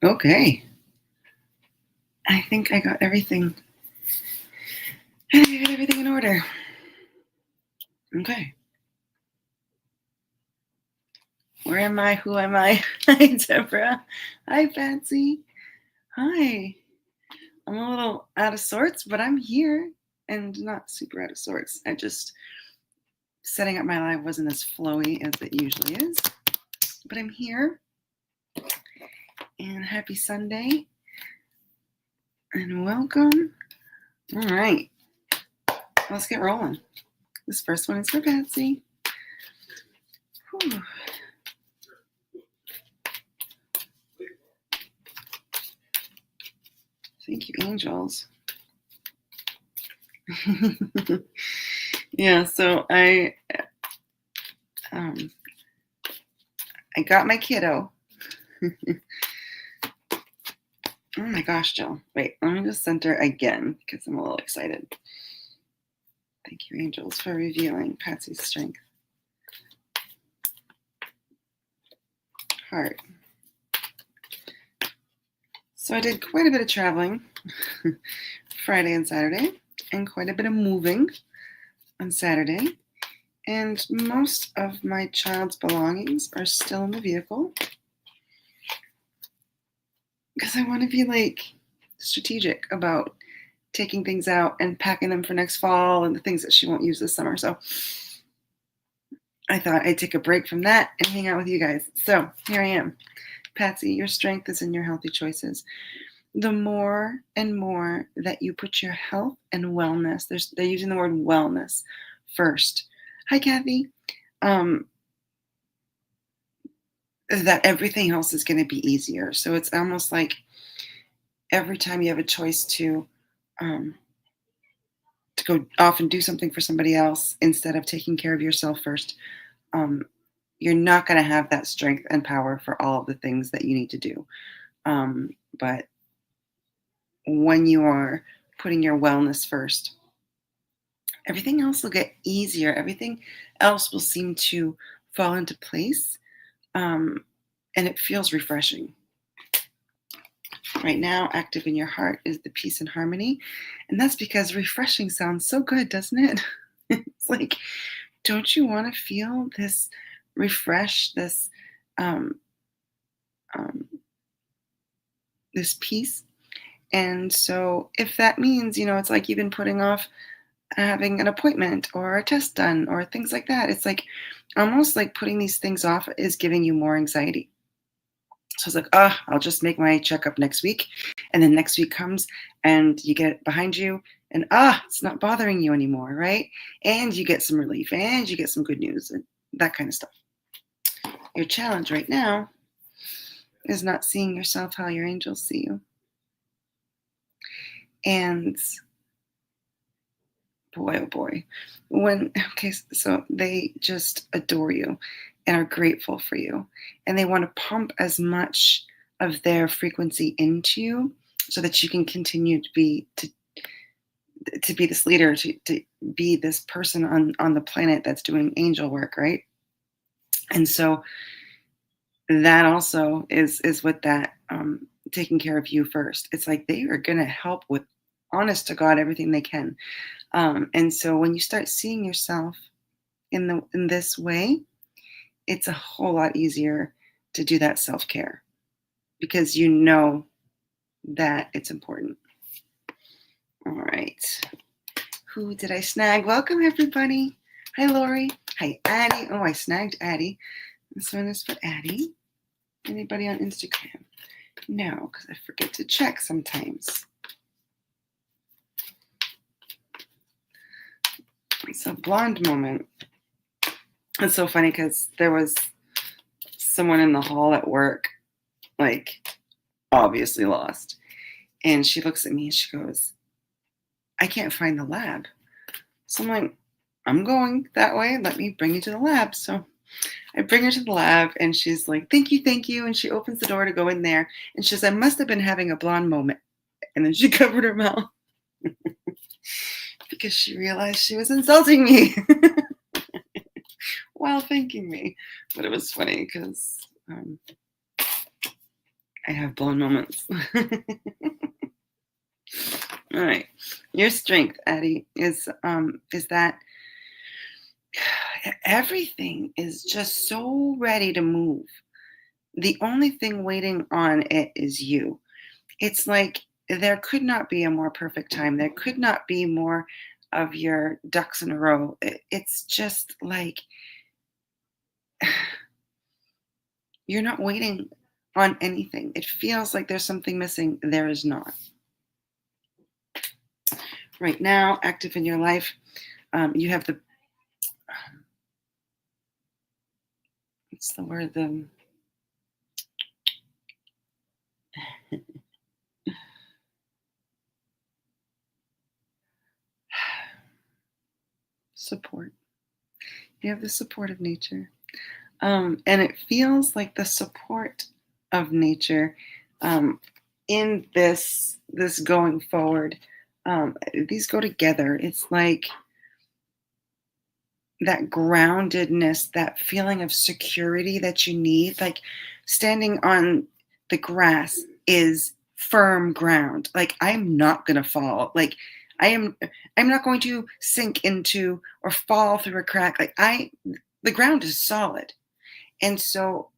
Okay. I think I got everything. I think I got everything in order. Okay. Where am I? Who am I? Hi, Deborah. Hi, Patsy. Hi. I'm a little out of sorts, but I'm here and not super out of sorts. I just setting up my live wasn't as flowy as it usually is, but I'm here. And happy Sunday. And welcome. All right. Let's get rolling. This first one is for Patsy. Whew. Thank you, angels. Yeah, so I got my kiddo. Oh my gosh, Jill. Wait, let me just center again because I'm a little excited. Thank you, angels, for revealing Patsy's strength. Heart. So I did quite a bit of traveling Friday and Saturday, and quite a bit of moving on Saturday. And most of my child's belongings are still in the vehicle because I want to be like strategic about taking things out and packing them for next fall and the things that she won't use this summer. So I thought I'd take a break from that and hang out with you guys. So here I am. Patsy, your strength is in your healthy choices. The more and more that you put your health and wellness, they're using the word wellness first. Hi, Kathy. That everything else is going to be easier. So it's almost like every time you have a choice to go off and do something for somebody else instead of taking care of yourself first, you're not going to have that strength and power for all of the things that you need to do. But when you are putting your wellness first, everything else will get easier. Everything else will seem to fall into place. And it feels refreshing. Right now, active in your heart is the peace and harmony. And that's because refreshing sounds so good, doesn't it? It's like, don't you want to feel this refresh, this this peace? And so if that means, it's like you've been putting off having an appointment or a test done or things like that, it's like almost like putting these things off is giving you more anxiety. So it's like, I'll just make my checkup next week. And then next week comes and you get it behind you and it's not bothering you anymore, right? And you get some relief and you get some good news and that kind of stuff. Your challenge right now is not seeing yourself how your angels see you. And boy, oh boy, so they just adore you and are grateful for you. And they want to pump as much of their frequency into you so that you can continue to be this leader, to be this person on the planet that's doing angel work, right? And so that also is with that taking care of you first. It's like they are going to help with, honest to God, everything they can. And so when you start seeing yourself in this way, it's a whole lot easier to do that self-care because you know that it's important. All right. Who did I snag? Welcome, everybody. Hi, Lori. Hi, Addie. Oh, I snagged Addie. This one is for Addie. Anybody on Instagram? No, because I forget to check sometimes. It's a blonde moment. It's so funny because there was someone in the hall at work, like obviously lost. And she looks at me and she goes, I can't find the lab. So I'm like, I'm going that way. Let me bring you to the lab. So I bring her to the lab and she's like, thank you. And she opens the door to go in there. And she says, I must have been having a blonde moment. And then she covered her mouth because she realized she was insulting me while thanking me. But it was funny because I have blown moments. All right. Your strength, Addie, is that everything is just so ready to move. The only thing waiting on it is you. It's like there could not be a more perfect time. There could not be more of your ducks in a row. It's just like you're not waiting on anything. It feels like there's something missing. There is not. Right now, active in your life, you have the, what's the word? The support. You have the support of nature. And it feels like the support of nature in this going forward. These go together. It's like that groundedness, that feeling of security that you need. Like standing on the grass is firm ground. Like I'm not gonna fall. Like I am. I'm not going to sink into or fall through a crack. The ground is solid. And so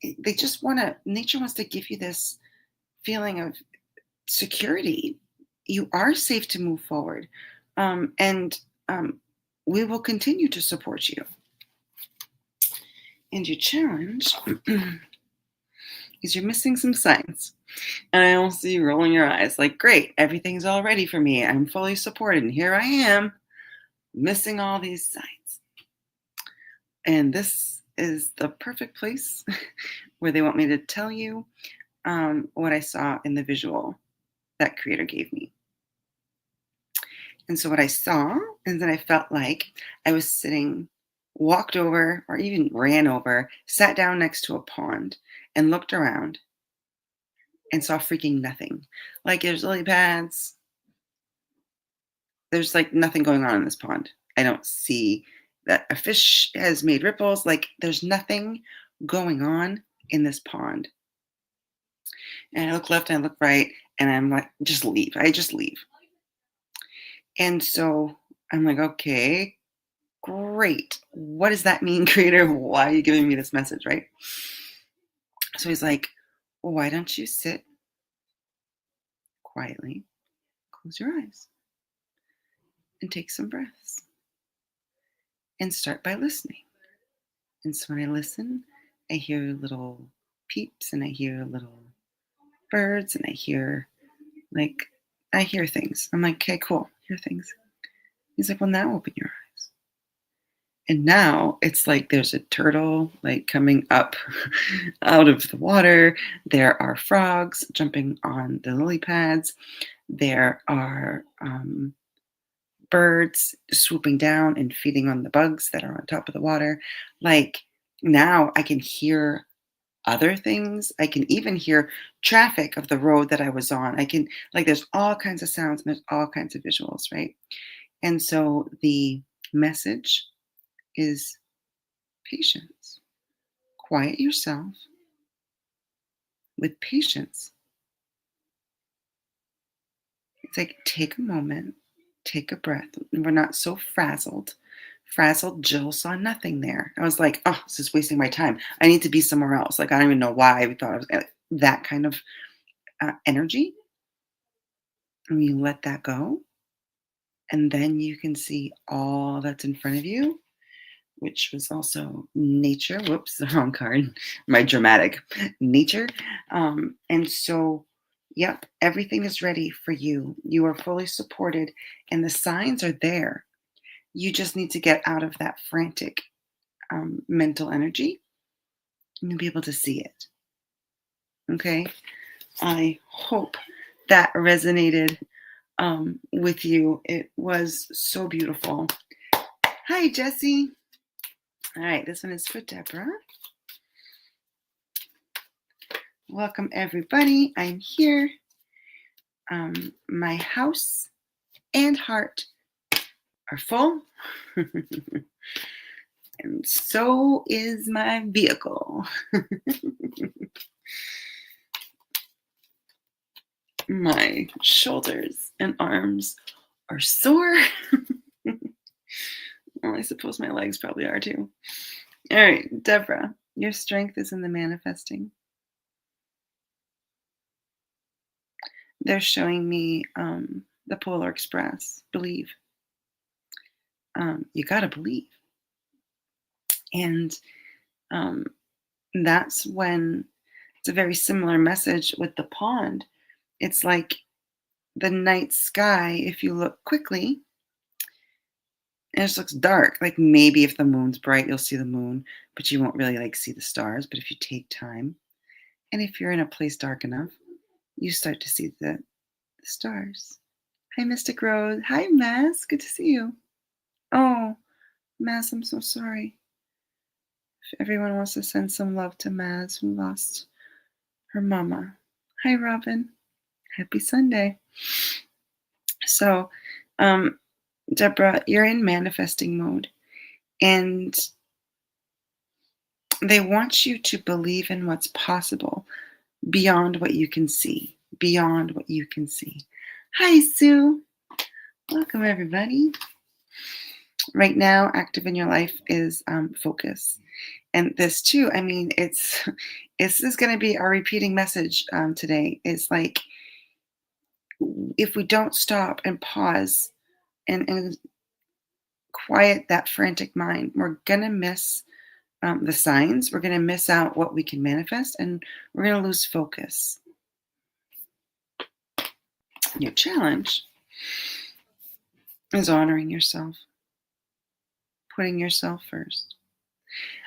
they just want to, nature wants to give you this feeling of security. You are safe to move forward. And we will continue to support you. And your challenge is you're missing some signs. And I don't see you rolling your eyes like, great, everything's all ready for me. I'm fully supported. And here I am missing all these signs. And this is the perfect place where they want me to tell you what I saw in the visual that creator gave me. And so what I saw is that I felt like I was sitting, walked over, or even ran over, sat down next to a pond and looked around and saw freaking nothing. Like there's lily pads. There's like nothing going on in this pond. I don't see that a fish has made ripples. Like there's nothing going on in this pond. And I look left and I look right and I'm like, just leave. I just leave. And so I'm like, okay, great. What does that mean, creator? Why are you giving me this message, right? So he's like, well, why don't you sit quietly, close your eyes, and take some breaths, and start by listening. And so when I listen, I hear little peeps, and I hear little birds, and I hear things. I'm like, okay, cool, hear things. He's like, well, now open your eyes. And now it's like there's a turtle like coming up out of the water. There are frogs jumping on the lily pads. There are birds swooping down and feeding on the bugs that are on top of the water. Like now I can hear other things. I can even hear traffic of the road that I was on. I can, like, there's all kinds of sounds and there's all kinds of visuals, right? And so the message is patience. Quiet yourself with patience. It's like take a moment, take a breath. We're not so frazzled. Frazzled, Jill saw nothing there. I was like, oh, this is wasting my time. I need to be somewhere else. Like, I don't even know why we thought I was that kind of energy. And you let that go. And then you can see all that's in front of you, which was also nature. Whoops, the wrong card. My dramatic nature. And so, yep, everything is ready for you. You are fully supported, and the signs are there. You just need to get out of that frantic mental energy, and you'll be able to see it. Okay? I hope that resonated with you. It was so beautiful. Hi, Jessie. All right, this one is for Deborah. Welcome, everybody. I'm here. My house and heart are full. And so is my vehicle. My shoulders and arms are sore. Well, I suppose my legs probably are too. All right, Deborah, your strength is in the manifesting. They're showing me the Polar Express. Believe. You got to believe. And um, that's when it's a very similar message with the pond. It's like the night sky, if you look quickly, it just looks dark. Like maybe if the moon's bright, you'll see the moon, but you won't really like see the stars. But if you take time and if you're in a place dark enough, you start to see the stars. Hi, Mystic Rose. Hi, Mass. Good to see you. Oh, Mass, I'm so sorry. If everyone wants to send some love to Maz, who lost her mama. Hi, Robin. Happy Sunday. So, um, Deborah, you're in manifesting mode, and they want you to believe in what's possible beyond what you can see. Beyond what you can see. Hi, Sue. Welcome, everybody. Right now, active in your life is focus. And this too, I mean, it's this is going to be our repeating message today. Is like if we don't stop and pause and quiet that frantic mind, we're gonna miss the signs. We're gonna miss out what we can manifest, and we're gonna lose focus. Your challenge is honoring yourself, putting yourself first.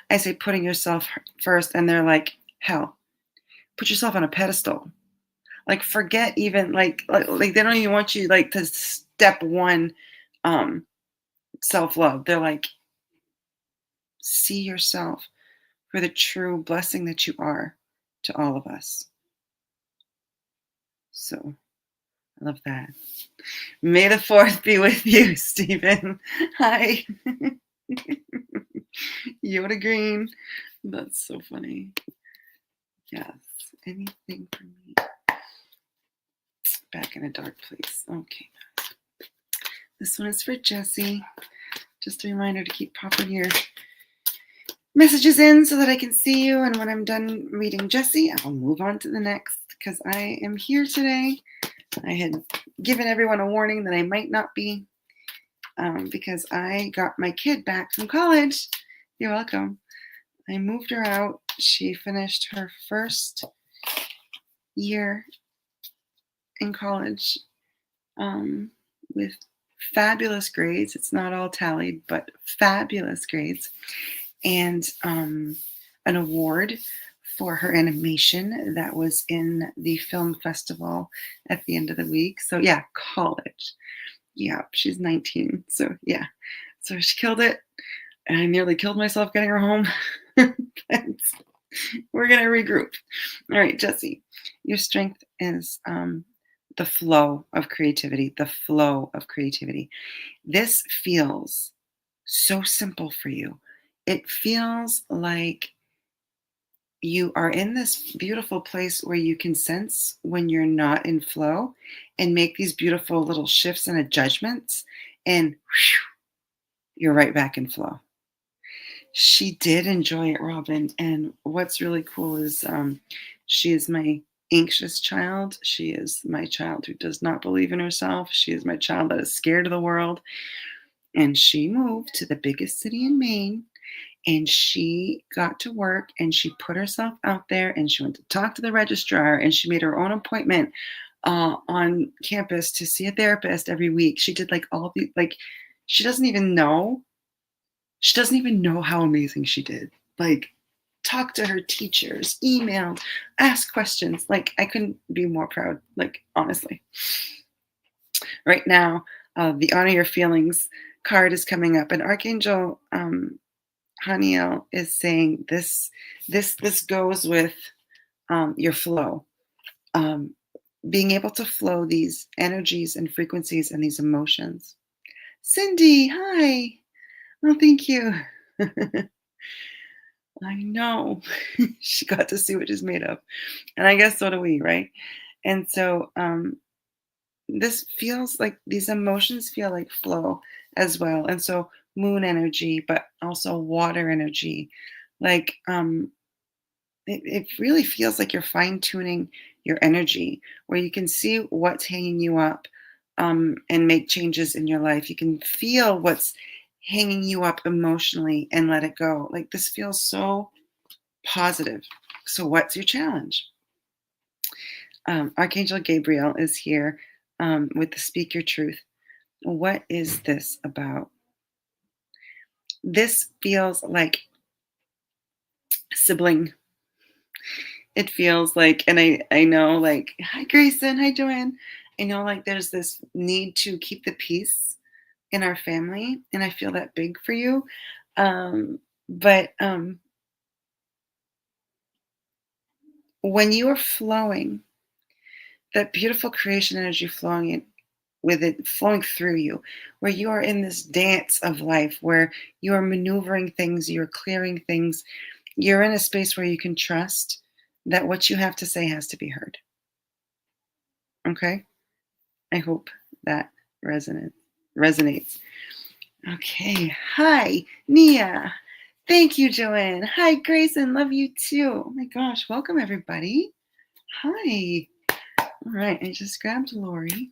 I say putting yourself first, and they're like, hell, put yourself on a pedestal. Like forget even like they don't even want you like to step one self-love. They're like, see yourself for the true blessing that you are to all of us. So I love that. May the fourth be with you, Stephen. Hi. Yoda Green. That's so funny. Yes. Anything for me. Back in a dark place. Okay. This one is for Jesse. Just a reminder to keep popping your messages in so that I can see you. And when I'm done reading Jesse, I'll move on to the next because I am here today. I had given everyone a warning that I might not be because I got my kid back from college. You're welcome. I moved her out. She finished her first year in college with fabulous grades. It's not all tallied, but fabulous grades. And an award for her animation that was in the film festival at the end of the week. So yeah, college. Yeah, she's 19. So yeah. So she killed it. And I nearly killed myself getting her home. We're going to regroup. All right, Jesse, your strength is the flow of creativity, the flow of creativity. This feels so simple for you. It feels like you are in this beautiful place where you can sense when you're not in flow and make these beautiful little shifts and adjustments, and whew, you're right back in flow. She did enjoy it, Robin. And what's really cool is she is my anxious child. She is my child who does not believe in herself. She is my child that is scared of the world. And she moved to the biggest city in Maine, and she got to work and she put herself out there and she went to talk to the registrar and she made her own appointment on campus to see a therapist every week. She did like all the, like, she doesn't even know. She doesn't even know how amazing she did. Like, talk to her teachers, emailed, ask questions. Like, I couldn't be more proud, like, honestly. Right now, the Honor Your Feelings card is coming up, and Archangel Haniel is saying this goes with your flow. Being able to flow these energies and frequencies and these emotions. Cindy, hi. Oh, thank you. I know. She got to see what she's made of. And I guess so do we, right? And so this feels like these emotions feel like flow as well. And so moon energy, but also water energy. Like it really feels like you're fine tuning your energy where you can see what's hanging you up and make changes in your life. You can feel what's hanging you up emotionally and let it go. Like this feels so positive. So, what's your challenge? Archangel Gabriel is here with the Speak Your Truth. What is this about? This feels like sibling. It feels like, and I know, like, hi Grayson, hi Joanne. I know, like, there's this need to keep the peace in our family, and I feel that big for you. But when you are flowing, that beautiful creation energy flowing in with it flowing through you, where you are in this dance of life, where you are maneuvering things, you're clearing things, you're in a space where you can trust that what you have to say has to be heard. Okay? I hope that resonates. Okay. Hi, Nia. Thank you, Joanne. Hi, Grayson. Love you too. Oh my gosh. Welcome, everybody. Hi. All right. I just grabbed Lori.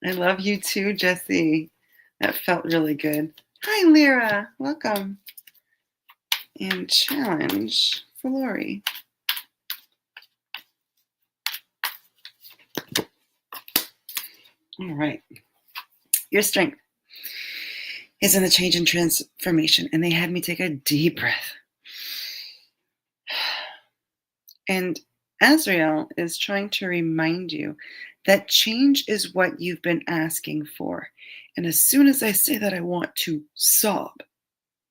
I love you too, Jesse. That felt really good. Hi, Lyra. Welcome. And challenge for Lori. All right. Your strength is in the change and transformation. And they had me take a deep breath. And Azrael is trying to remind you that change is what you've been asking for. And as soon as I say that, I want to sob.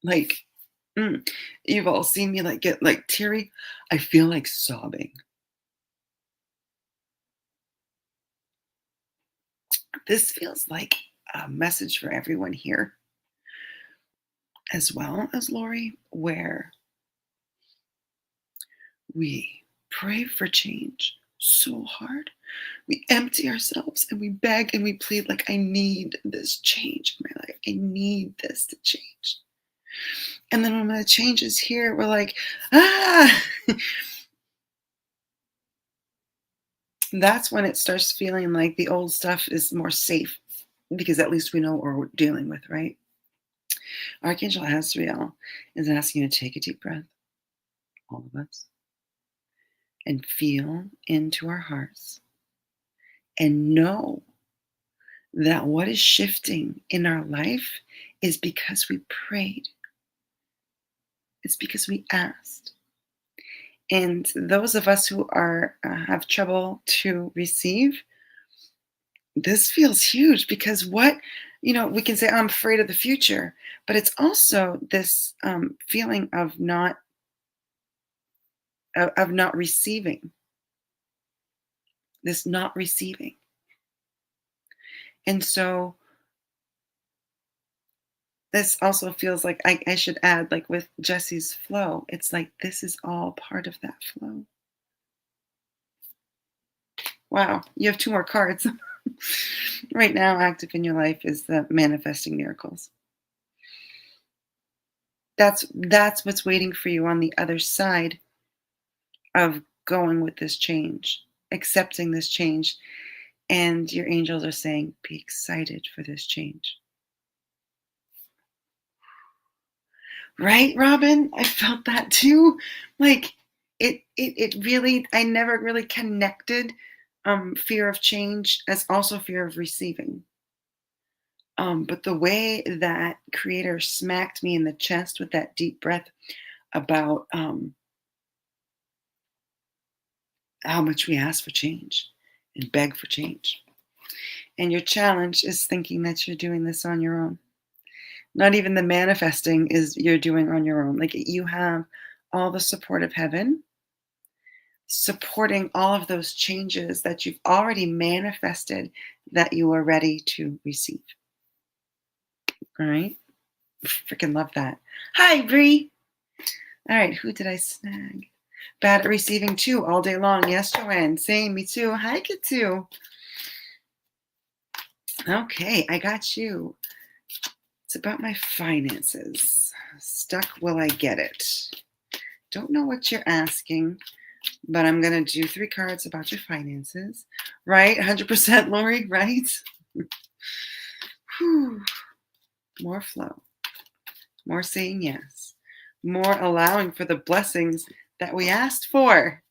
Like, you've all seen me like get like teary. I feel like sobbing. This feels like a message for everyone here, as well as Lori, where we pray for change so hard. We empty ourselves and we beg and we plead, like, I need this change in my life. I need this to change. And then when the change is here, we're like, ah! That's when it starts feeling like the old stuff is more safe because at least we know what we're dealing with, right? Archangel Azrael is asking you to take a deep breath, all of us, and feel into our hearts and know that what is shifting in our life is because we prayed. It's because we asked. And those of us who are have trouble to receive, this feels huge because we can say, I'm afraid of the future, but it's also this feeling of not receiving, this not receiving. And so this also feels like I should add, like with Jesse's flow, it's like this is all part of that flow. Wow, you have two more cards. Right now, active in your life is the manifesting miracles. That's what's waiting for you on the other side of going with this change, accepting this change. And your angels are saying, be excited for this change. Right, Robin? I felt that too. Like it really, I never really connected fear of change as also fear of receiving. But the way that creator smacked me in the chest with that deep breath about how much we ask for change and beg for change. And your challenge is thinking that you're doing this on your own. Not even the manifesting is you're doing on your own. Like you have all the support of heaven, supporting all of those changes that you've already manifested that you are ready to receive. All right. Freaking love that. Hi, Bree. All right. Who did I snag? Bad at receiving too all day long. Yes, Joanne. Same. Me too. Hi, Katu. Okay. I got you. It's about my finances. Stuck will I get it? Don't know what you're asking, but I'm going to do 3 cards about your finances. Right? 100% Lori, right? Whew. More flow. More saying yes. More allowing for the blessings that we asked for.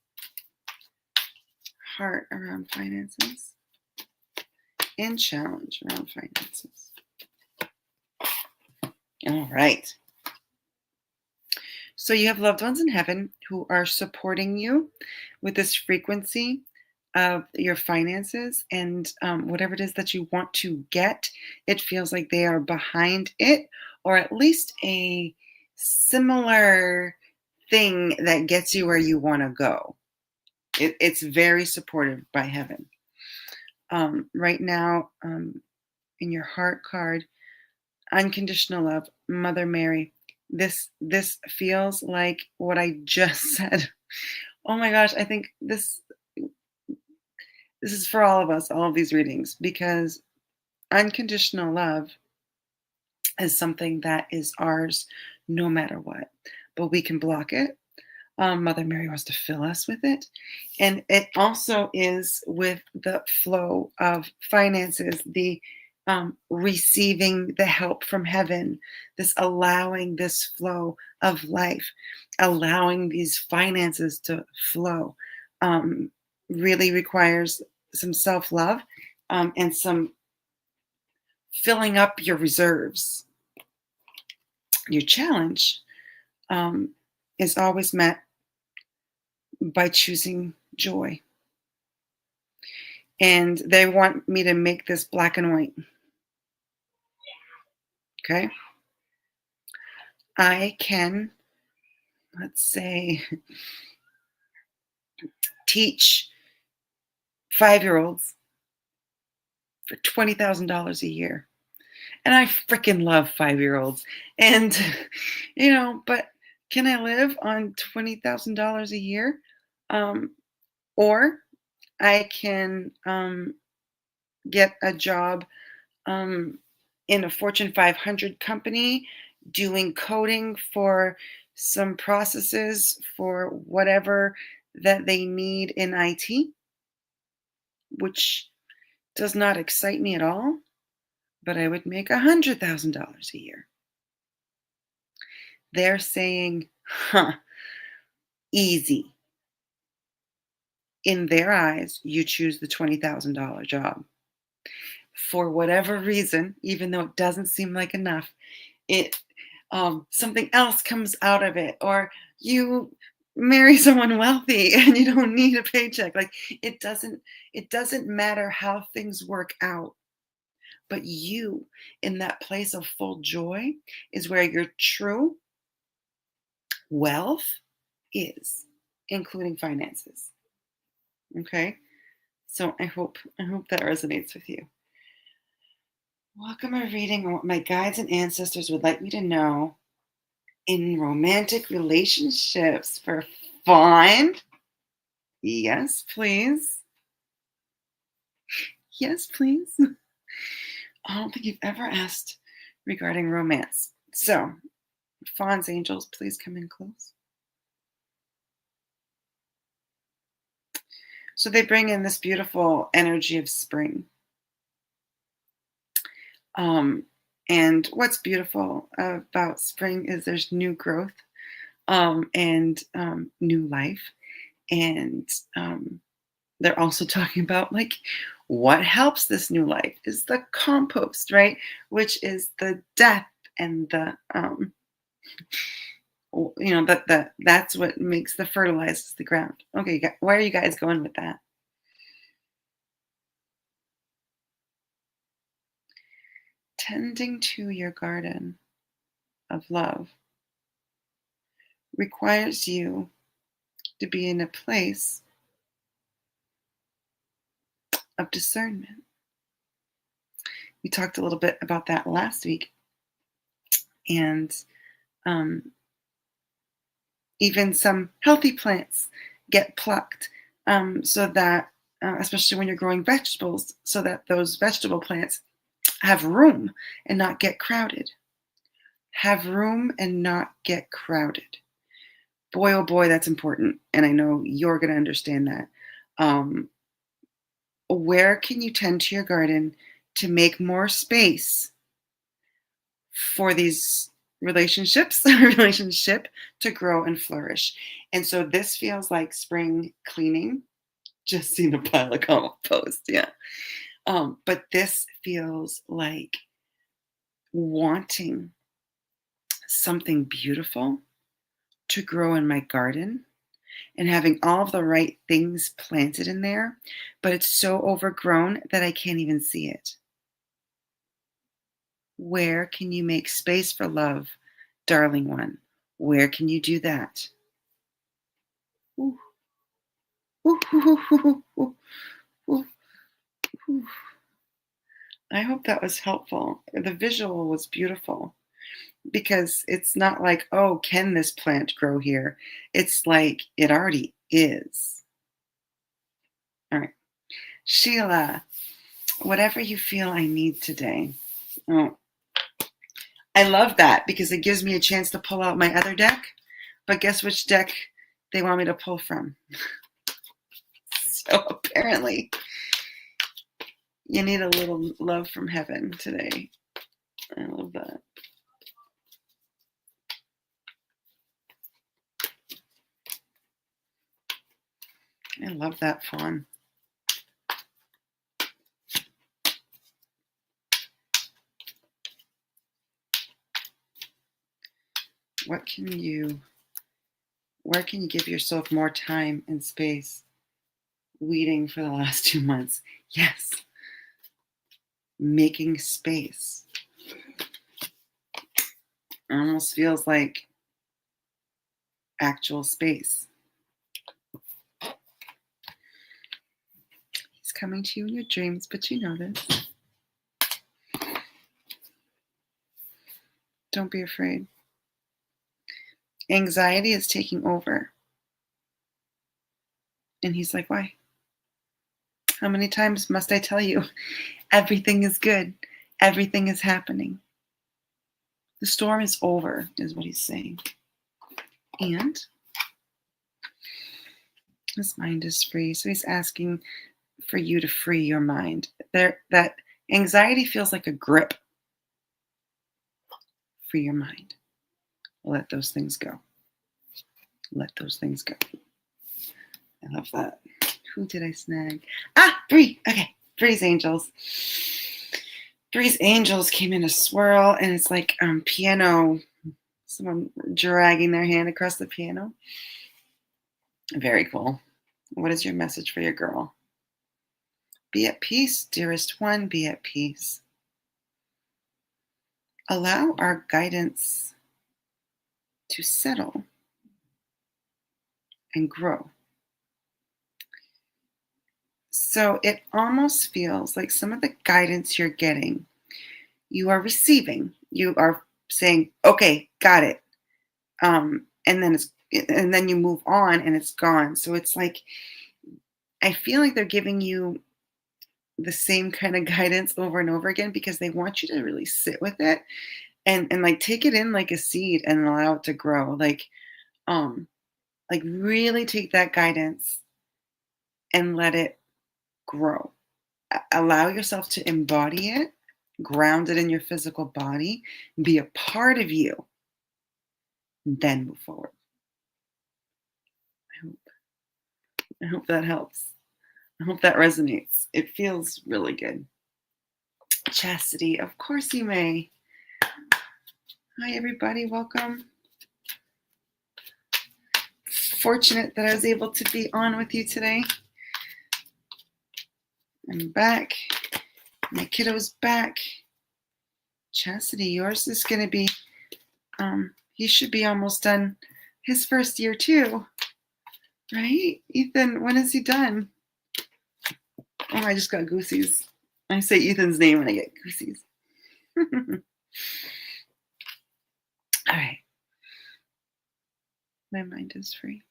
Heart around finances. And challenge around finances. All right. So you have loved ones in heaven who are supporting you with this frequency of your finances and whatever it is that you want to get. It feels like they are behind it, or at least a similar thing that gets you where you want to go. It's very supportive by heaven. Right now, in your heart card, unconditional love, Mother Mary. This feels like what I just said. Oh my gosh, I think this is for all of us, all of these readings, because unconditional love is something that is ours no matter what. But we can block it. Mother Mary wants to fill us with it. And it also is with the flow of finances, the receiving the help from heaven, this allowing this flow of life, allowing these finances to flow, really requires some self-love and some filling up your reserves. Your challenge is always met by choosing joy. And they want me to make this black and white. Okay. I can, let's say, teach 5-year-olds for $20,000 a year. And I freaking love 5-year-olds. And, but can I live on $20,000 a year? Or I can get a job in a Fortune 500 company doing coding for some processes for whatever that they need in IT, which does not excite me at all, but I would make $100,000 a year. They're saying, easy. In their eyes, you choose the $20,000 job. For whatever reason, even though it doesn't seem like enough, it something else comes out of it, or you marry someone wealthy and you don't need a paycheck. Like it doesn't matter how things work out, but you in that place of full joy is where your true wealth is, including finances. Okay, so I hope that resonates with you. Welcome a reading on what my guides and ancestors would like me to know in romantic relationships for fun. Yes, please. Yes, please. I don't think you've ever asked regarding romance. So, Fawn's angels, please come in close. So they bring in this beautiful energy of spring. And what's beautiful about spring is there's new growth and new life. And they're also talking about like what helps this new life is the compost, right? Which is the death and the that's what makes the fertilizes the ground. Okay, where are you guys going with that? Tending to your garden of love requires you to be in a place of discernment. We talked a little bit about that last week. And um, even some healthy plants get plucked so that, especially when you're growing vegetables, so that those vegetable plants have room and not get crowded. Have room and not get crowded. Boy, oh boy, that's important. And I know you're going to understand that. Um, where can you tend to your garden to make more space for these relationship to grow and flourish? And so this feels like spring cleaning. Just seen a pile of compost, yeah. But this feels like wanting something beautiful to grow in my garden and having all of the right things planted in there, but it's so overgrown that I can't even see it. Where can you make space for love, darling one? Where can you do that? Ooh, ooh, ooh, ooh, ooh, ooh, ooh. I hope that was helpful. The visual was beautiful because it's not like, oh, can this plant grow here? It's like it already is. All right. Sheila, whatever you feel I need today. Oh, I love that because it gives me a chance to pull out my other deck. But guess which deck they want me to pull from? So apparently, you need a little love from heaven today. I love that. I love that fawn. Where can you give yourself more time and space? Weeding for the last 2 months. Yes. Making space. It almost feels like actual space. He's coming to you in your dreams, but you know this. Don't be afraid. Anxiety is taking over. And he's like, why? How many times must I tell you? Everything is good. Everything is happening. The storm is over, is what he's saying. And his mind is free. So he's asking for you to free your mind. That anxiety feels like a grip. Free your mind. Let those things go. Let those things go. I love that. Who did I snag? Bree. Okay. Bree's angels. Bree's angels came in a swirl, and it's like piano. Someone dragging their hand across the piano. Very cool. What is your message for your girl? Be at peace, dearest one. Be at peace. Allow our guidance to settle and grow. So it almost feels like some of the guidance you're getting, you are receiving. You are saying, okay, got it. And then you move on and it's gone. So it's like, I feel like they're giving you the same kind of guidance over and over again because they want you to really sit with it and like take it in like a seed and allow it to grow. Like really take that guidance and let it grow. Allow yourself to embody it, ground it in your physical body, be a part of you, then move forward. I hope that helps. I hope that resonates. It feels really good. Chastity, of course you may. Hi, everybody. Welcome. Fortunate that I was able to be on with you today. I'm back. My kiddo's back. Chastity, yours is going to be, he should be almost done his first year too. Right? Ethan, when is he done? Oh, I just got goosies. I say Ethan's name and I get goosies. All right. My mind is free.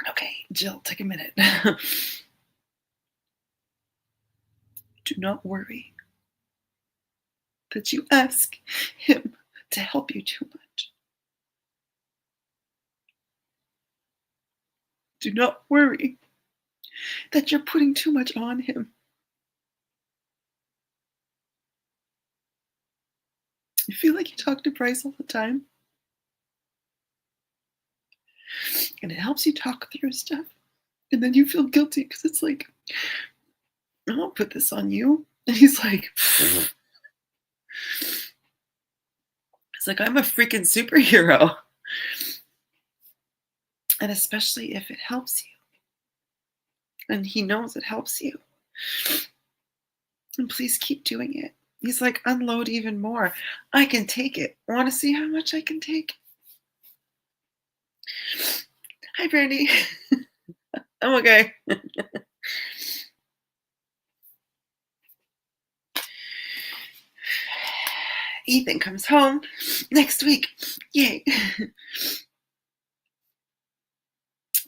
Okay, Jill, take a minute. Do not worry that you ask him to help you too much. Do not worry that you're putting too much on him. You feel like you talk to Bryce all the time, and it helps you talk through stuff. And then you feel guilty because it's like, I won't put this on you. And he's like, it's like, I'm a freaking superhero. And especially if it helps you. And he knows it helps you. And please keep doing it. He's like, unload even more. I can take it. Want to see how much I can take? Hi, Brandy. I'm okay. Ethan comes home next week. Yay.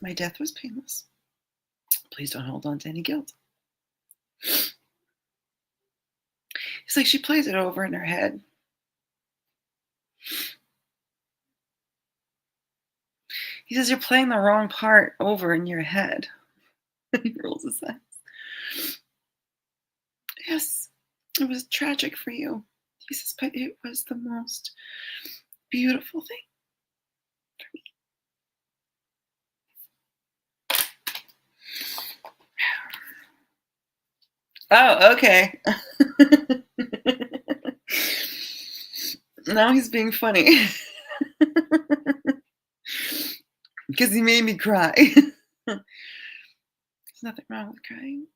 My death was painless. Please don't hold on to any guilt. It's like she plays it over in her head. He says, you're playing the wrong part over in your head. He rolls his eyes. Yes, it was tragic for you. He says, but it was the most beautiful thing for me. Oh, okay. Now he's being funny. Because he made me cry. There's nothing wrong with crying.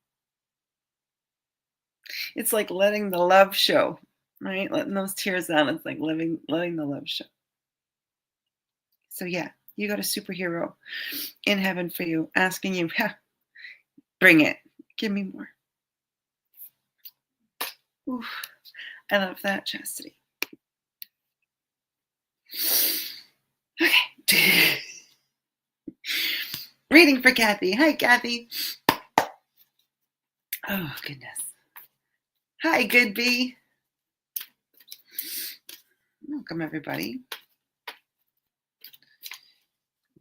It's like letting the love show, right? Letting those tears out. It's like letting the love show. So yeah, you got a superhero in heaven for you, asking you, bring it. Give me more. Oof, I love that, Chastity. Okay. Reading for Kathy. Hi, Kathy. Oh, goodness. Hi, Good Bee. Welcome, everybody.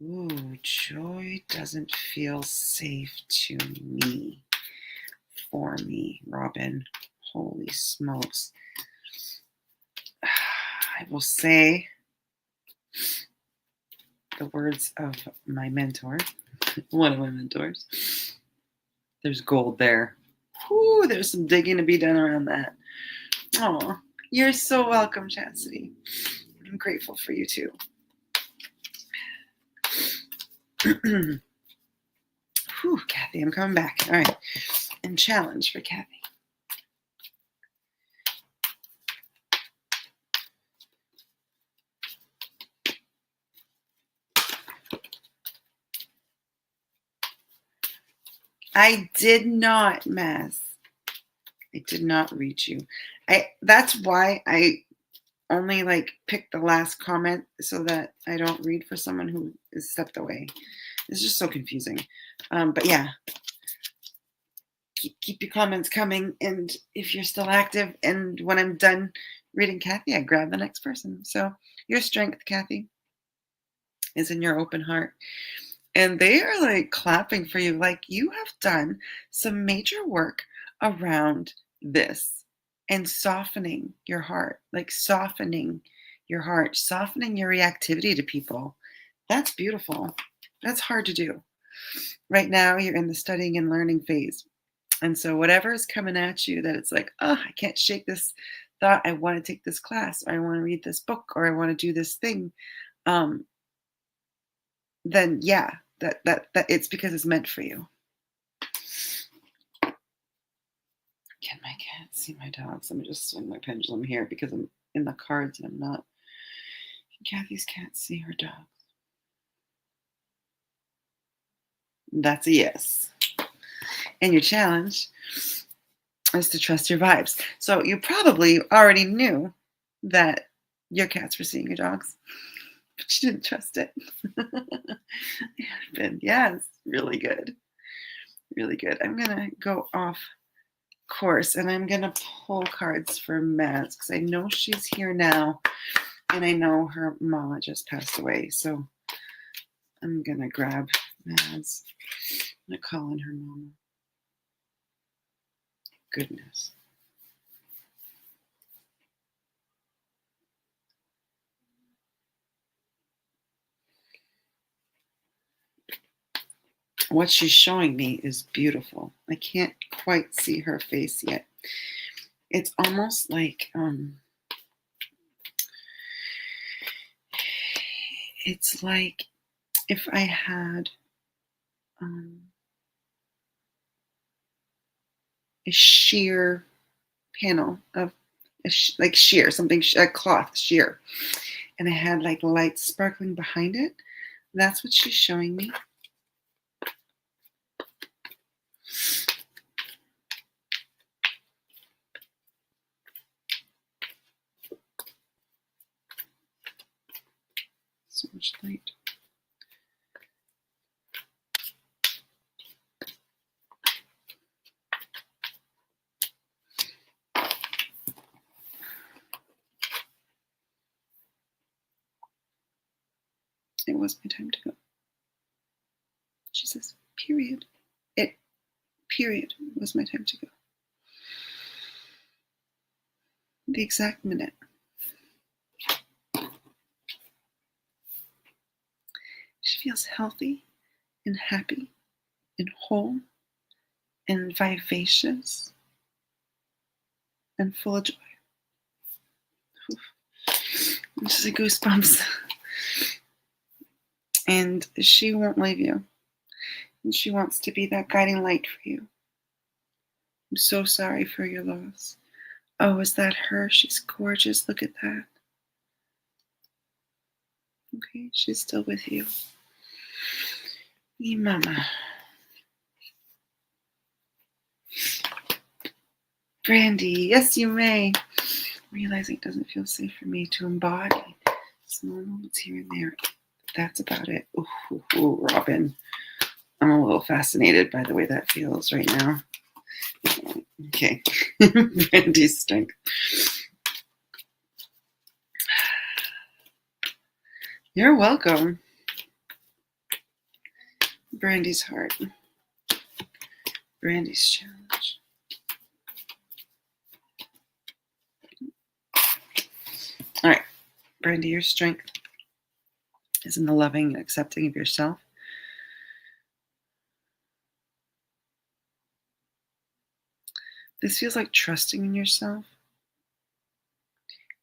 Ooh, joy doesn't feel safe to me. For me, Robin. Holy smokes. I will say the words of my mentor, one of my mentors. There's gold there. Whew, there's some digging to be done around that. Oh, you're so welcome, Chastity. I'm grateful for you too. Whew, Kathy, I'm coming back. All right. And challenge for Kathy. I did not, Mass. I did not read you. That's why I only pick the last comment so that I don't read for someone who is stepped away. It's just so confusing. But yeah, keep your comments coming. And if you're still active, and when I'm done reading Kathy, I grab the next person. So your strength, Kathy, is in your open heart. And they are clapping for you. You have done some major work around this and softening your heart, softening your heart, softening your reactivity to people. That's beautiful. That's hard to do. Right now, you're in the studying and learning phase. And so whatever is coming at you that it's like, oh, I can't shake this thought. I want to take this class, or I want to read this book, or I want to do this thing. Then yeah, that it's because it's meant for you. Can my cat see my dogs? Let me just swing my pendulum here because I'm in the cards and I'm not. Can Kathy's cat see her dogs? That's a yes. And your challenge is to trust your vibes. So you probably already knew that your cats were seeing your dogs, but you didn't trust it. Yes, really good. Really good. I'm going to go off course and I'm going to pull cards for Mads because I know she's here now and I know her mama just passed away. So I'm going to grab Mads. I'm going to call in her mama. Goodness. What she's showing me is beautiful. I can't quite see her face yet. It's almost like it's like if I had a sheer panel of like sheer, something, a cloth sheer, and I had like lights sparkling behind it. That's what she's showing me. So much light. It was my time to go. She says, period. It, period, was my time to go. The exact minute. She feels healthy and happy and whole and vivacious and full of joy. This is a goosebumps. And she won't leave you. And she wants to be that guiding light for you. I'm so sorry for your loss. Oh, is that her? She's gorgeous. Look at that. Okay, she's still with you. Mama. Brandy, yes, you may. Realizing it doesn't feel safe for me to embody small moments here and there. That's about it. Ooh, Robin. I'm a little fascinated by the way that feels right now. Okay. Brandy's strength. You're welcome. Brandy's heart. Brandy's challenge. All right. Brandy, your strength is in the loving and accepting of yourself. This feels like trusting in yourself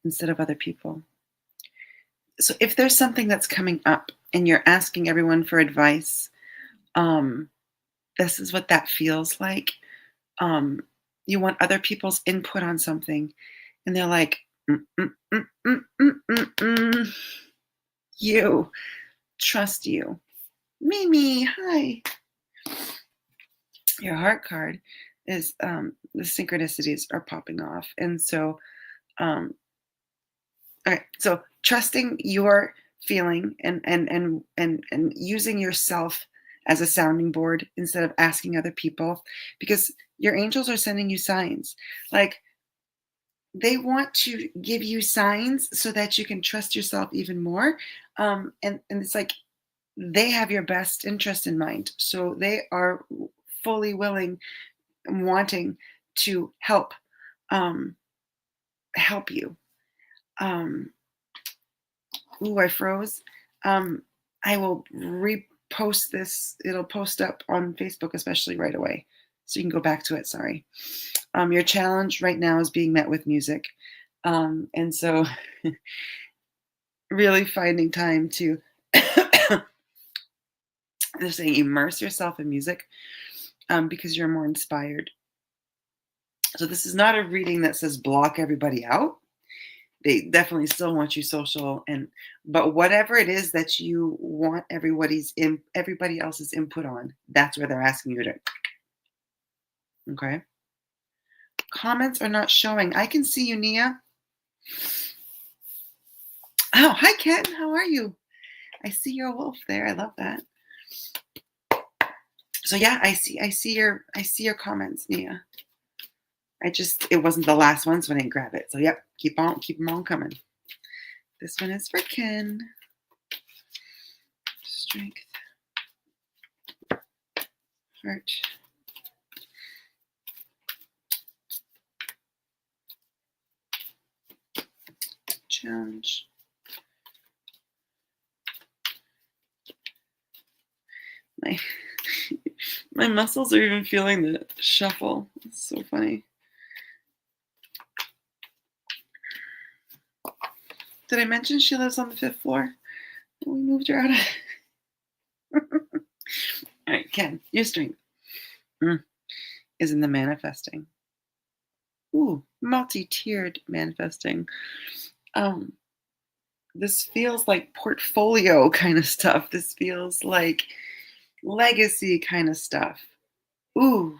instead of other people. So if there's something that's coming up and you're asking everyone for advice, this is what that feels like. You want other people's input on something, and they're like, you, trust you. Mimi, hi. Your heart card is the synchronicities are popping off. And so, all right, so trusting your feeling and using yourself as a sounding board instead of asking other people, because your angels are sending you signs. Like, they want to give you signs so that you can trust yourself even more. And it's like they have your best interest in mind. So they are fully willing and wanting to help you. Ooh, I froze. I will repost this. It'll post up on Facebook, especially right away. So you can go back to it. Sorry. Your challenge right now is being met with music. And so really finding time to They're saying immerse yourself in music because you're more inspired. So this is not a reading that says block everybody out. They definitely still want you social, but whatever it is that you want everybody else's input on, that's where they're asking you to. Okay. Comments are not showing. I can see you, Nia. Oh, hi Ken. How are you? I see your wolf there. I love that. So yeah, I see your comments, Nia. It wasn't the last one, so I didn't grab it. So yep, keep them on coming. This one is for Ken. Strength, heart, challenge. My my muscles are even feeling the shuffle. It's so funny. Did I mention she lives on the 5th floor? We moved her out of. All right, Ken, your strength is in the manifesting. Ooh, multi-tiered manifesting. This feels like portfolio kind of stuff. This feels like legacy kind of stuff. Ooh.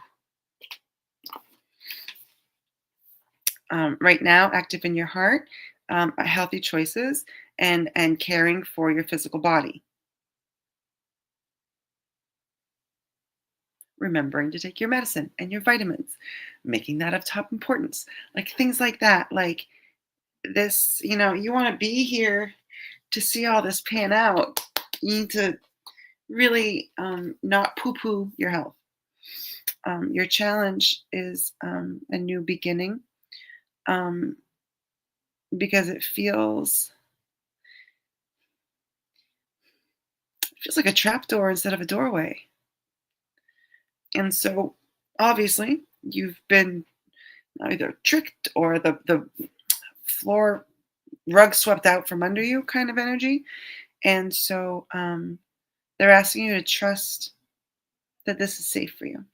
Right now, active in your heart, healthy choices, and caring for your physical body. Remembering to take your medicine and your vitamins, making that of top importance. Like things like that. Like this, you want to be here to see all this pan out. You need to really not poo-poo your health. Your challenge is a new beginning um, because it feels like a trapdoor instead of a doorway. And so obviously you've been either tricked or the floor rug swept out from under you kind of energy. And so they're asking you to trust that this is safe for you.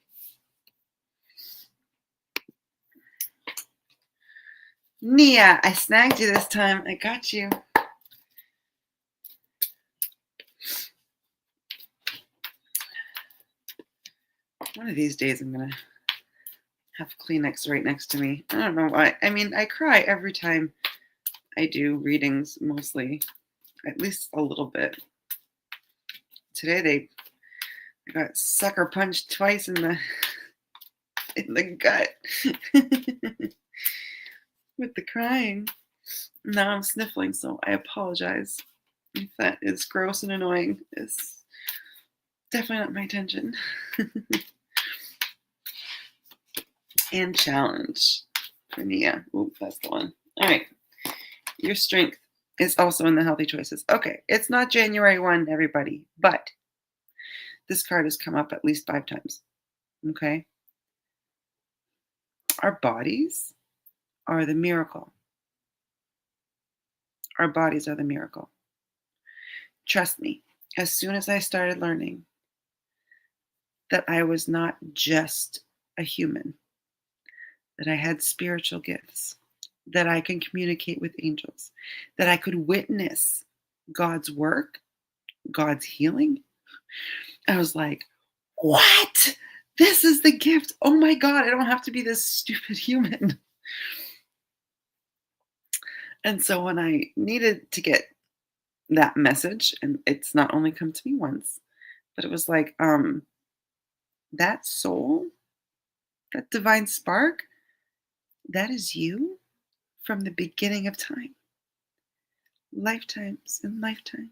Nia, I snagged you this time. I got you. One of these days I'm going to have Kleenex right next to me. I don't know why. I mean, I cry every time I do readings, mostly, at least a little bit. Today I got sucker punched twice in the gut with the crying. Now I'm sniffling, so I apologize if that is gross and annoying. It's definitely not my intention. And challenge for Nia. Oop, that's the one. All right. Your strength is also in the healthy choices. Okay, it's not January 1, everybody, but this card has come up at least 5 times. Okay? Our bodies are the miracle. Our bodies are the miracle. Trust me, as soon as I started learning that I was not just a human, that I had spiritual gifts, that I can communicate with angels, that I could witness God's work, God's healing, I was like, what? This is the gift. Oh my God, I don't have to be this stupid human. And so when I needed to get that message, and it's not only come to me once, but it was like, that soul, that divine spark, that is you from the beginning of time. Lifetimes and lifetimes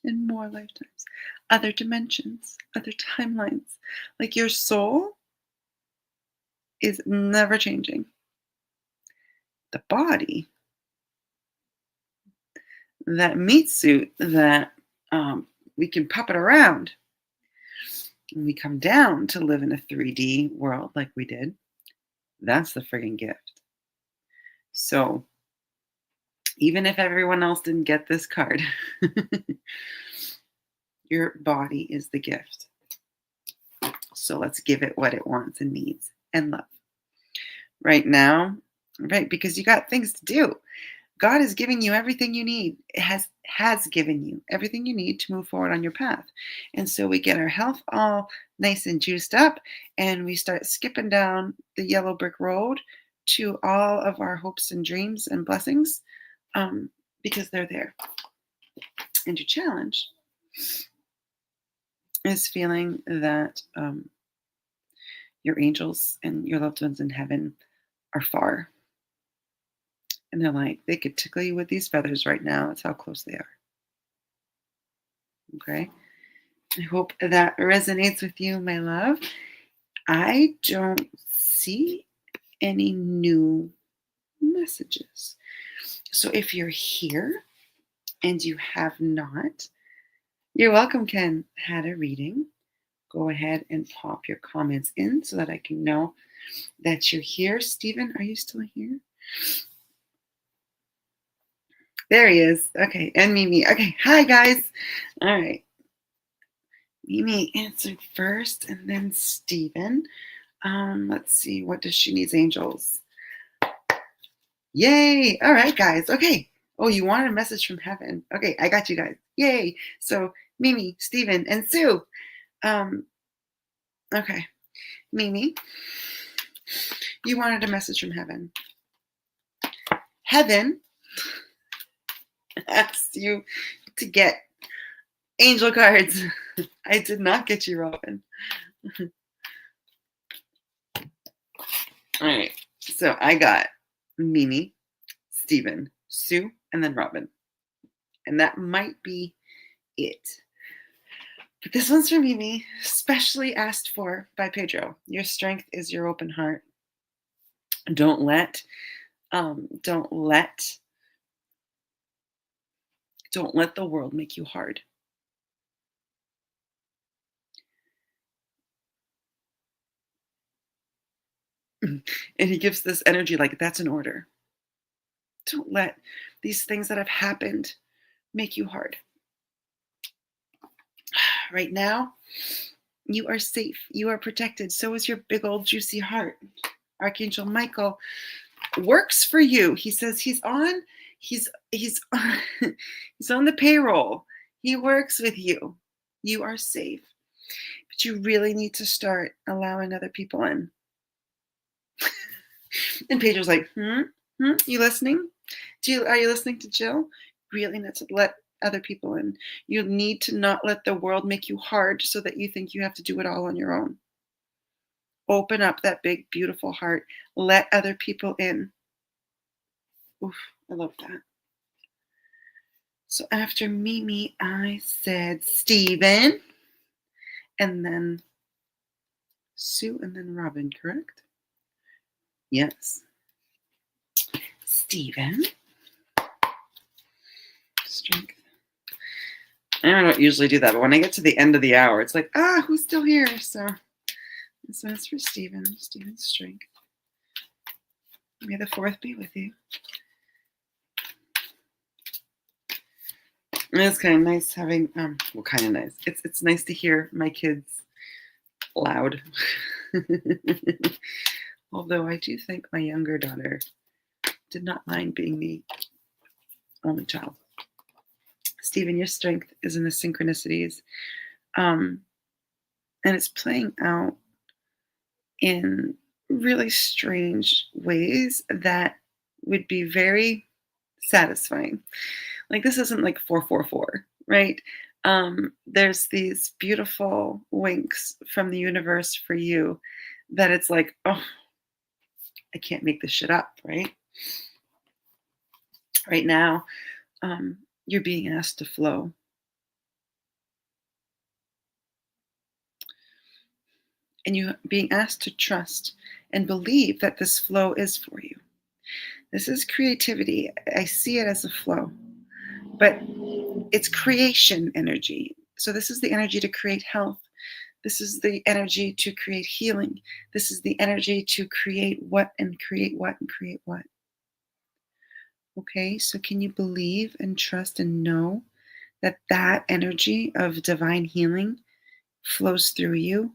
and more lifetimes. Other dimensions, other timelines. Like your soul is never changing. The body, that meat suit that we can puppet around, and we come down to live in a 3D world like we did, that's the friggin' gift. So even if everyone else didn't get this card, Your body is the gift. So let's give it what it wants and needs and love. Right now, right? Because you got things to do. God is giving you everything you need. It has given you everything you need to move forward on your path. And so we get our health all nice and juiced up and we start skipping down the yellow brick road to all of our hopes and dreams and blessings because they're there. And your challenge is feeling that your angels and your loved ones in heaven are far. And they're like, they could tickle you with these feathers right now. That's how close they are. Okay. I hope that resonates with you, my love. I don't see any new messages. So if you're here and you have not, you're welcome, Ken, had a reading. Go ahead and pop your comments in so that I can know that you're here. Stephen, are you still here? There he is. Okay, and Mimi. Okay, hi, guys. All right. Mimi answered first, and then Stephen. Let's see. What does she need? Angels. Yay. All right, guys. Okay. Oh, you wanted a message from heaven. Okay, I got you guys. Yay. So Mimi, Stephen, and Sue. Okay. Mimi, you wanted a message from heaven. Heaven asked you to get angel cards. I did not get you, Robin. All right. So I got Mimi, Stephen, Sue, and then Robin. And that might be it. But this one's for Mimi, specially asked for by Pedro. Your strength is your open heart. Don't let the world make you hard. And he gives this energy like that's an order. Don't let these things that have happened make you hard. Right now, you are safe. You are protected. So is your big old juicy heart. Archangel Michael works for you. He says he's on he's on the payroll. He works with you. You are safe. But you really need to start allowing other people in. And Pedro's like, you listening? Are you listening to Jill? Really need to let other people in. You need to not let the world make you hard so that you think you have to do it all on your own. Open up that big, beautiful heart. Let other people in. Oof, I love that. So after Mimi, I said Stephen, and then Sue, and then Robin, correct? Yes. Stephen. Strength. I don't usually do that, but when I get to the end of the hour, it's like, who's still here? So this one's for Stephen. Stephen's strength. May the fourth be with you. And it's kind of nice having, kind of nice. It's nice to hear my kids loud. Although I do think my younger daughter did not mind being the only child. Stephen, your strength is in the synchronicities. And it's playing out in really strange ways that would be very satisfying. Like this isn't like 444, right? There's these beautiful winks from the universe for you that it's like, oh, I can't make this shit up, right? Right now, you're being asked to flow. And you're being asked to trust and believe that this flow is for you. This is creativity. I see it as a flow, but it's creation energy. So this is the energy to create health. This is the energy to create healing. This is the energy to create what and create what and create what. Okay, so can you believe and trust and know that energy of divine healing flows through you.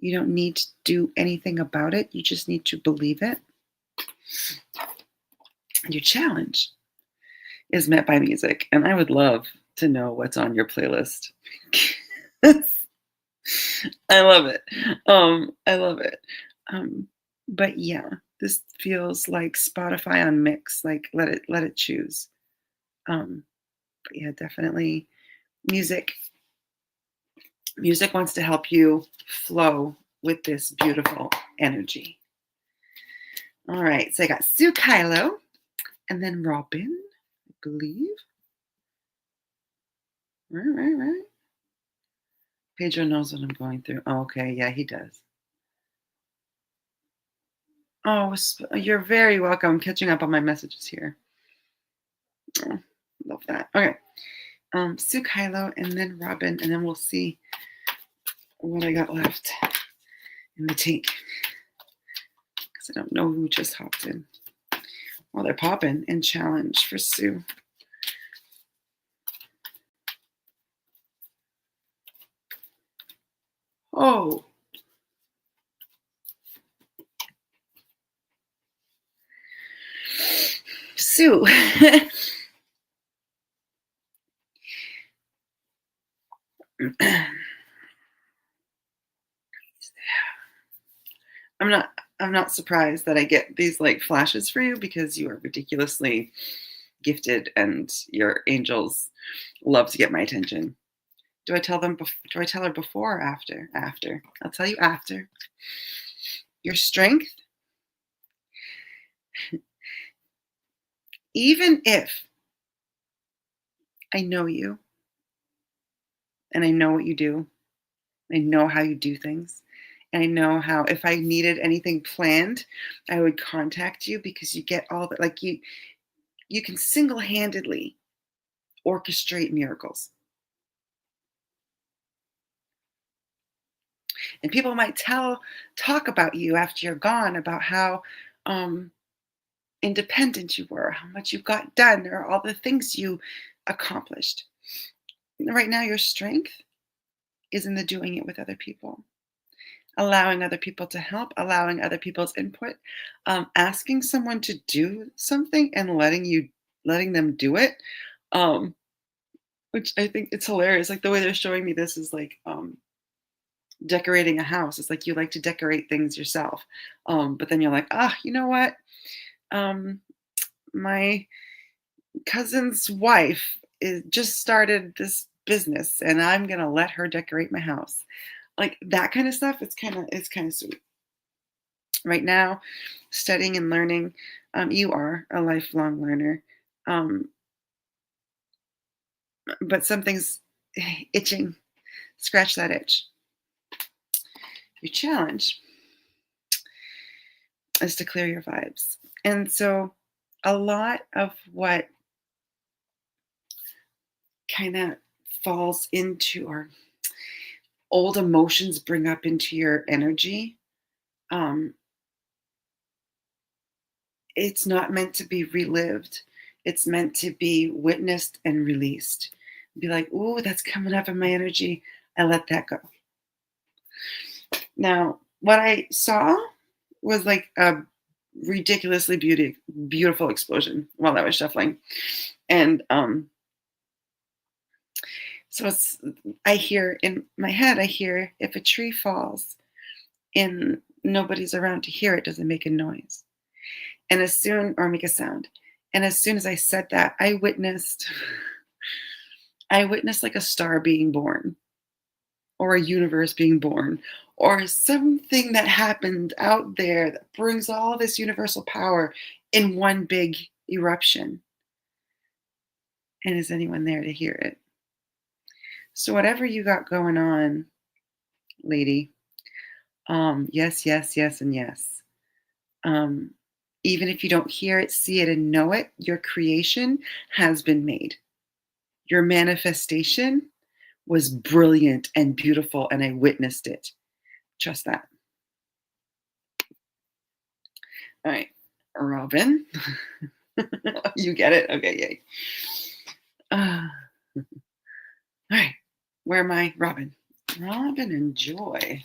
You don't need to do anything about it. You just need to believe it. And your challenge is met by music. And I would love to know what's on your playlist. I love it. I love it. But yeah, this feels like Spotify on mix. Like let it choose. But yeah, definitely music. Music wants to help you flow with this beautiful energy. All right, so I got Sue Kylo and then Robin, I believe. Right. Pedro knows what I'm going through. Oh, okay, yeah, he does. Oh, you're very welcome. I'm catching up on my messages here. Oh, love that. Okay. Sue Kylo and then Robin, and then we'll see what I got left in the tank. Because I don't know who just hopped in. Well, they're popping in challenge for Sue. Oh. Sue. I'm not surprised that I get these like flashes for you because you are ridiculously gifted and your angels love to get my attention. Do I tell her before or after? After. I'll tell you after. Your strength, even if I know you and I know what you do, I know how you do things. And I know how if I needed anything planned, I would contact you because you get all that like you can single-handedly orchestrate miracles. And people might talk about you after you're gone about how independent you were, how much you got done, or all the things you accomplished. Right now, your strength is in the doing it with other people, allowing other people to help, allowing other people's input, asking someone to do something and letting them do it. Um, which I think it's hilarious. Like the way they're showing me this is like decorating a house. It's like you like to decorate things yourself, but then you're like, you know what? My cousin's wife just started this business, and I'm gonna let her decorate my house. Like that kind of stuff. It's kind of sweet. Right now, studying and learning. You are a lifelong learner, um, but something's itching. Scratch that itch. Your challenge is to clear your vibes. And so a lot of what kind of falls into or old emotions bring up into your energy, um, it's not meant to be relived. It's meant to be witnessed and released. Be like, ooh, that's coming up in my energy. I let that go. Now, what I saw was like a ridiculously beautiful explosion while I was shuffling. And so I hear in my head, I hear if a tree falls and nobody's around to hear it, doesn't make a noise. And or make a sound. And as soon as I said that, I witnessed like a star being born or a universe being born or something that happened out there that brings all this universal power in one big eruption. And is anyone there to hear it? So whatever you got going on, lady, yes, and yes. Even if you don't hear it, see it, and know it, your creation has been made. Your manifestation was brilliant and beautiful, and I witnessed it. Trust that. All right, Robin. You get it? Okay, yay. Where am I? Robin. Robin and Joy.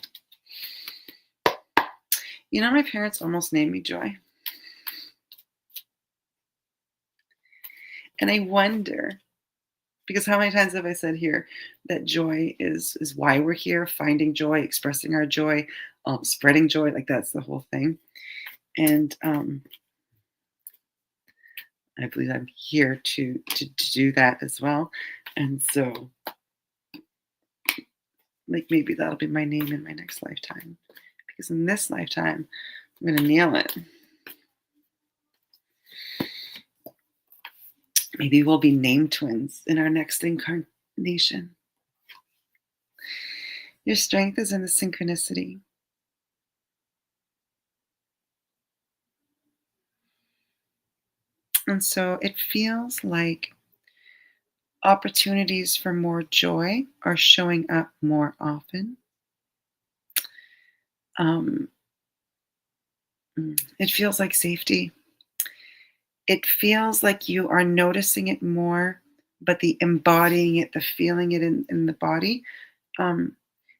You know, my parents almost named me Joy. And I wonder, because how many times have I said here that joy is why we're here, finding joy, expressing our joy, spreading joy, like that's the whole thing. And I believe I'm here to do that as well. And so, like, maybe that'll be my name in my next lifetime, because in this lifetime, I'm going to nail it. Maybe we'll be name twins in our next incarnation. Your strength is in the synchronicity. And so it feels like opportunities for more joy are showing up more often. It feels like safety. It feels like you are noticing it more, but the embodying it, the feeling it in the body.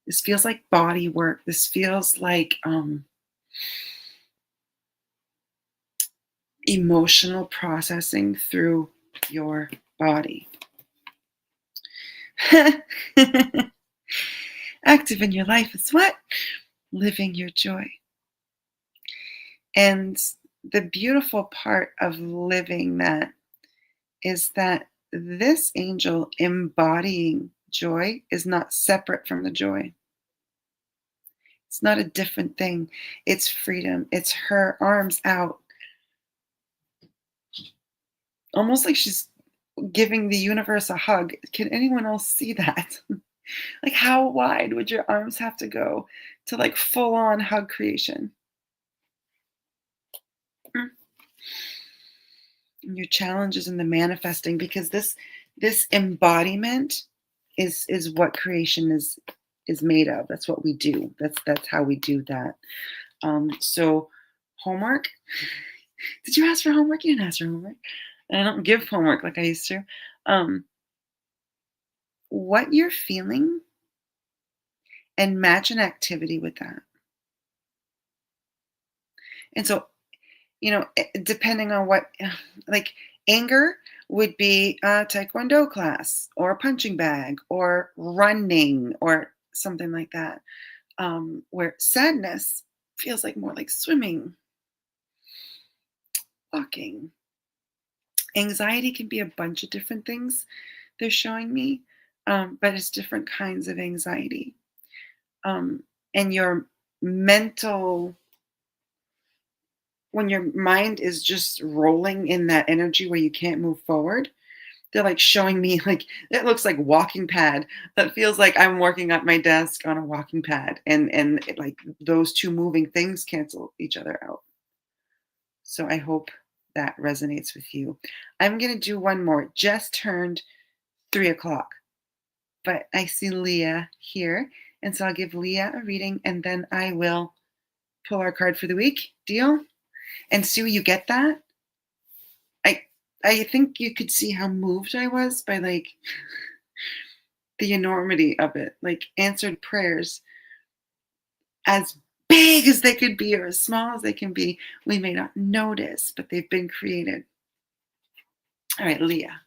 This feels like body work. This feels like emotional processing through your body. Active in your life is what? Living your joy. And the beautiful part of living that is that this angel embodying joy is not separate from the joy. It's not a different thing. It's freedom. It's her arms out, almost like she's giving the universe a hug. Can anyone else see that? Like, how wide would your arms have to go to like full on hug creation? And your challenge is in the manifesting, because this embodiment is what creation is made of. That's what we do. That's how we do that. So homework. Did you ask for homework? You didn't ask for homework. And I don't give homework like I used to. What you're feeling, and match an activity with that. And so, depending on what, like anger would be a taekwondo class or a punching bag or running or something like that. Where sadness feels like more like swimming, walking. Anxiety can be a bunch of different things they're showing me, but it's different kinds of anxiety. And your mental, when your mind is just rolling in that energy where you can't move forward, they're like showing me like it looks like walking pad. That feels like I'm working at my desk on a walking pad, and like those two moving things cancel each other out. So I hope that resonates with you. I'm gonna do one more. It just turned 3 o'clock, but I see Leah here, and so I'll give Leah a reading, and then I will pull our card for the week. Deal? And Sue, you get that? I think you could see how moved I was by like the enormity of it. Like answered prayers, as big as they could be or as small as they can be, we may not notice, but they've been created. All right, Leah.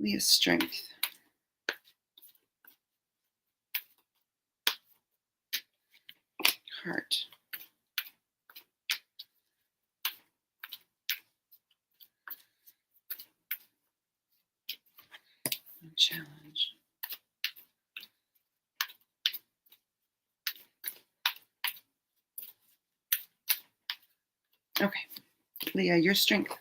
Leah's strength. Heart. And challenge. Okay, Leah, your strength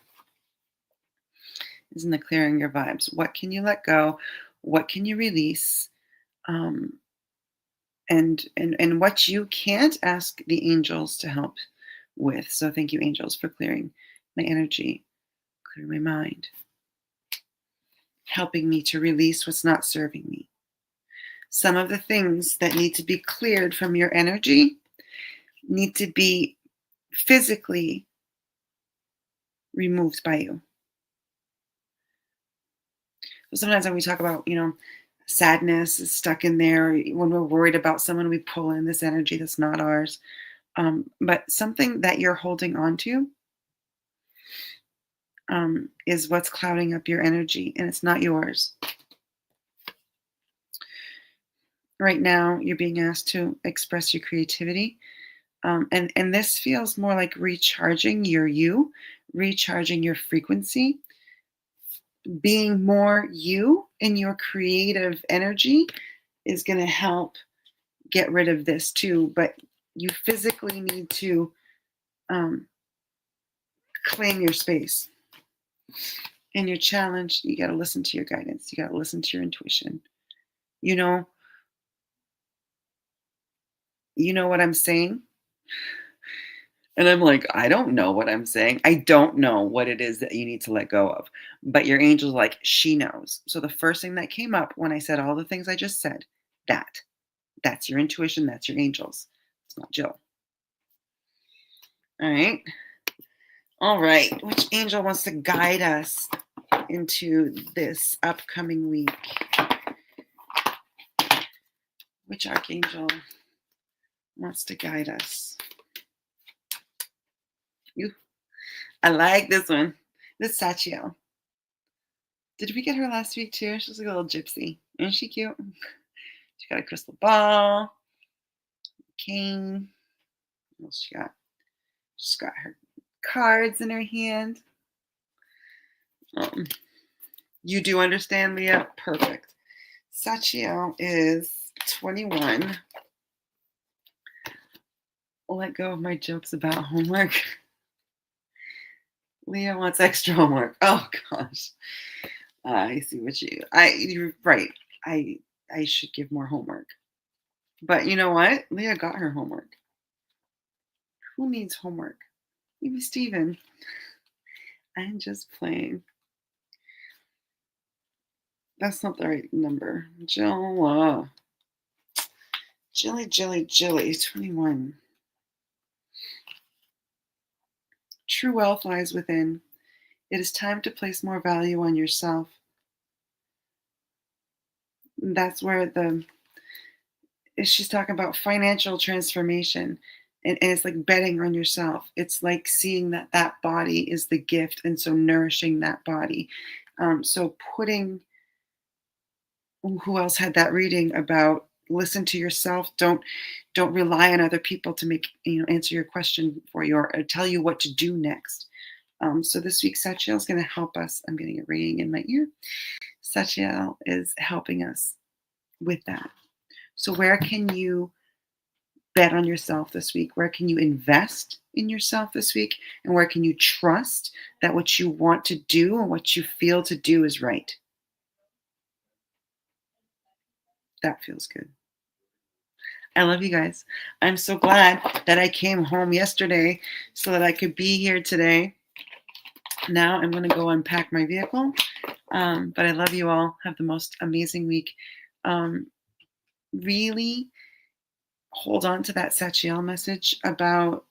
is in the clearing your vibes. What can you let go? What can you release? And what you can't, ask the angels to help with. So thank you, angels, for clearing my energy, clearing my mind. helping me to release what's not serving me. Some of the things that need to be cleared from your energy need to be physically removed by you. So sometimes when we talk about, sadness is stuck in there, when we're worried about someone, we pull in this energy that's not ours. But something that you're holding on to is what's clouding up your energy, and it's not yours. Right now, you're being asked to express your creativity. And this feels more like recharging you, recharging your frequency, being more you in your creative energy is going to help get rid of this too. But you physically need to claim your space. In your challenge, you got to listen to your guidance. You got to listen to your intuition. You know what I'm saying? And I'm like, I don't know what I'm saying. I don't know what it is that you need to let go of. But your angel's like, she knows. So the first thing that came up when I said all the things I just said, that's your intuition, that's your angels. It's not Jill. All right. All right. Which angel wants to guide us into this upcoming week? Which archangel wants to guide us? I like this one. This is Sachiel. Did we get her last week too? She's like a little gypsy. Isn't she cute? She got a crystal ball, cane. What else she got? She's got her cards in her hand. You do understand, Leah? Perfect. Sachiel is 21. I'll let go of my jokes about homework. Leah wants extra homework. Oh gosh. I see what you're right. I should give more homework. But you know what? Leah got her homework. Who needs homework? Maybe Steven. I'm just playing. That's not the right number. Jill. Jilly, 21. True wealth lies within. It is time to place more value on yourself. That's where she's talking about financial transformation. And it's like betting on yourself. It's like seeing that body is the gift, and so nourishing that body. So putting, who else had that reading about listen to yourself? Don't rely on other people to make answer your question for you or tell you what to do next. So this week Sachiel is going to help us. I'm getting a ringing in my ear. Sachiel is helping us with that. So where can you bet on yourself this week? Where can you invest in yourself this week? And where can you trust that what you want to do and what you feel to do is right? That feels good. I love you guys. I'm so glad that I came home yesterday so that I could be here today. Now I'm going to go unpack my vehicle. But I love you all. Have the most amazing week. Really hold on to that Sachiel message about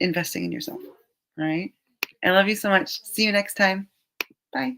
investing in yourself. All right. I love you so much. See you next time. Bye.